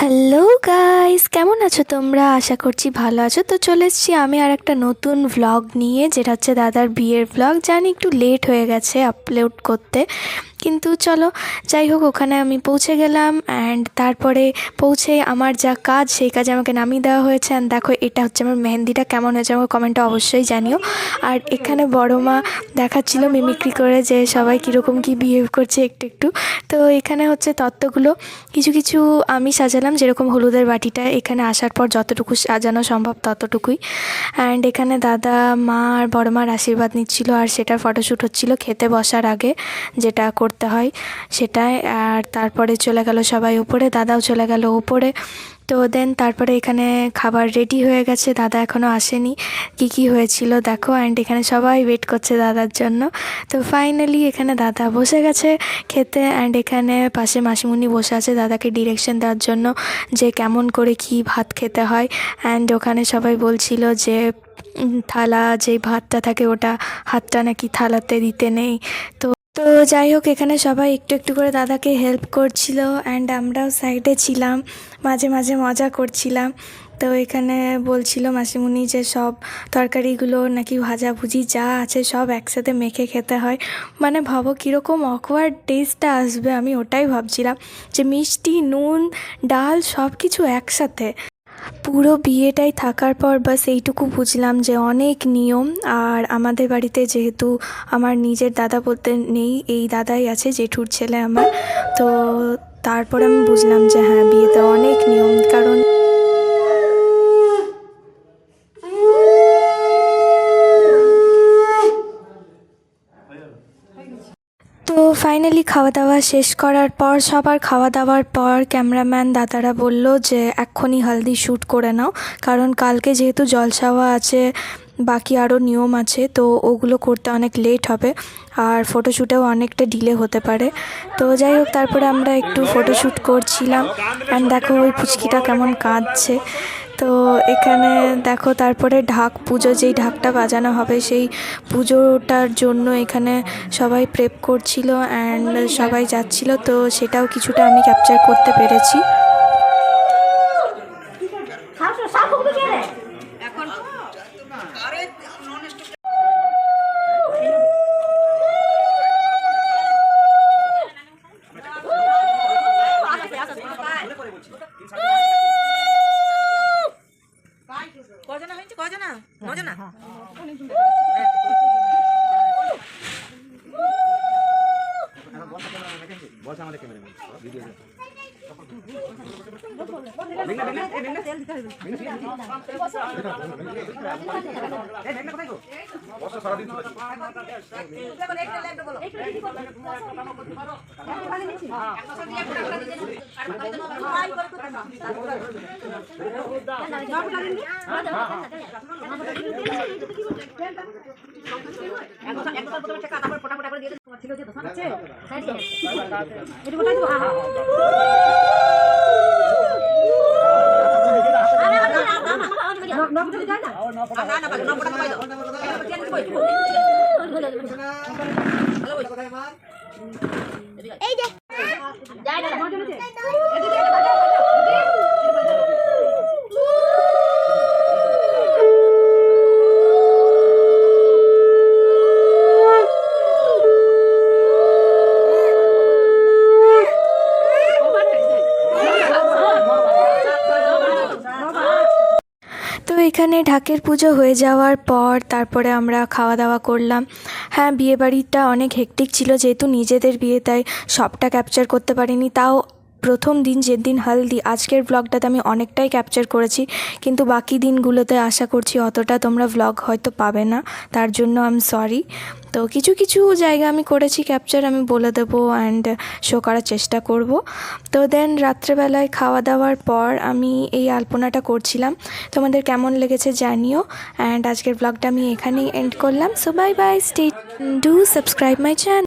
Hello guys, কেমন আছো তোমরা? আশা করছি ভালো আছো। তো চলে এসেছি আমি আর একটা নতুন ভ্লগ নিয়ে, যেটা হচ্ছে দাদার বিয়ের ভ্লগ। জানি একটু লেট হয়ে গেছে আপলোড করতে, কিন্তু চলো যাই হোক, ওখানে আমি পৌঁছে গেলাম। অ্যান্ড তারপরে পৌঁছে আমার যা কাজ, সেই কাজে আমাকে নামিয়ে দেওয়া হয়েছে। অ্যান্ড দেখো, এটা হচ্ছে আমার মেহেন্দিটা। কেমন হয়েছে আমার কমেন্টে অবশ্যই জানিও। আর এখানে বড় মা দেখাচ্ছিল মিমিক্রি করে যে সবাই কীরকম কী বিহেভ করছে একটু একটু। তো এখানে হচ্ছে তত্ত্বগুলো কিছু কিছু আমি সাজালাম, যেরকম হলুদের বাটিটা এখানে আসার পর যতটুকু সাজানো সম্ভব ততটুকুই। অ্যান্ড এখানে দাদা, মা আর বড় মার আশীর্বাদ নিচ্ছিল, আর সেটার ফটোশ্যুট হচ্ছিল খেতে বসার আগে, যেটা করতে হয় সেটাই। আর তারপরে চলে গেল সবাই উপরে, দাদাও চলে গেল উপরে। তো দেন তারপরে এখানে খাবার রেডি হয়ে গেছে, দাদা এখনও আসেনি। কি হয়েছিল দেখো। অ্যান্ড এখানে সবাই ওয়েট করছে দাদার জন্য। তো ফাইনালি এখানে দাদা বসে গেছে খেতে। অ্যান্ড এখানে পাশে মাসিমণি বসে আছে দাদাকে ডিরেকশন দেওয়ার জন্য, যে কেমন করে কি ভাত খেতে হয়। অ্যান্ড ওখানে সবাই বলছিল যে থালা, যে ভাতটা থাকে ওটা হাতটা নাকি থালাতে দিতে নেই। তো তো যাই হোক, এখানে সবাই একটু একটু করে দাদাকে হেল্প করছিল। অ্যান্ড আমরাও সাইডে ছিলাম, মাঝে মাঝে মজা করছিলাম। তো এখানে বলছিল মাসিমণি যে সব তরকারিগুলো নাকি ভাজাভুজি যা আছে সব একসাথে মেখে খেতে হয়। মানে ভাবো কীরকম অকওয়ার্ড টেস্টটা আসবে, আমি ওটাই ভাবছিলাম, যে মিষ্টি, নুন, ডাল সব কিছু একসাথে। পুরো বিয়েটাই থাকার পর বাস এইটুকু বুঝলাম যে অনেক নিয়ম। আর আমাদের বাড়িতে যেহেতু আমার নিজের দাদা বলতে নেই, এই দাদাই আছে, জেঠুর ছেলে আমার। তো তারপরে আমি বুঝলাম যে হ্যাঁ, বিয়েতে অনেক নিয়ম। কারণ তো ফাইনালি খাওয়া দাওয়া শেষ করার পর, সবার খাওয়া দাওয়ার পর ক্যামেরাম্যান দাদারা বলল যে এক্ষুনি হলদি শ্যুট করে নাও, কারণ কালকে যেহেতু জলসাওয়া আছে, বাকি আরও নিয়ম আছে, তো ওগুলো করতে অনেক লেট হবে, আর ফটোশ্যুটেও অনেকটা ডিলে হতে পারে। তো যাই হোক, তারপরে আমরা একটু ফটোশ্যুট করছিলাম। অ্যান্ড দেখো ওই পুচকিটা কেমন কাঁদছে। তো এখানে দেখো, তারপরে ঢাক পুজো, যেই ঢাকটা বাজানো হবে সেই পুজোটার জন্য এখানে সবাই প্রেপ করছিল অ্যান্ড সবাই যাচ্ছিল। তো সেটাও কিছুটা আমি ক্যাপচার করতে পেরেছি। কজনা হয়েছে, কজনা নজনা। বলছে আমাদের ক্যামেরাম্যান ভিডিও এই যে তো এখানে ঢাকের পুজো হয়ে যাওয়ার পর তারপরে আমরা খাওয়া দাওয়া করলাম। হ্যাঁ, বিয়েবাড়িটা অনেক হেক্টিক ছিল, যেহেতু নিজেদের বিয়ে, তাই সবটা ক্যাপচার করতে পারিনি। তাও প্রথম দিন, যেদিন হলদি, আজকের ব্লগটাতে আমি অনেকটাই ক্যাপচার করেছি, কিন্তু বাকি দিনগুলোতে আশা করছি অতটা তোমরা ব্লগ হয়তো পাবে না, তার জন্য আমি সরি। তো কিছু কিছু জায়গা আমি করেছি ক্যাপচার, আমি বলে দেবো অ্যান্ড শো করার চেষ্টা করব। তো দেন রাত্রেবেলায় খাওয়া দাওয়ার পর আমি এই আলপনাটা করছিলাম। তোমাদের কেমন লেগেছে জানিও। অ্যান্ড আজকের ব্লগটা আমি এখানেই এন্ড করলাম। So bye bye, stay, do subscribe my channel.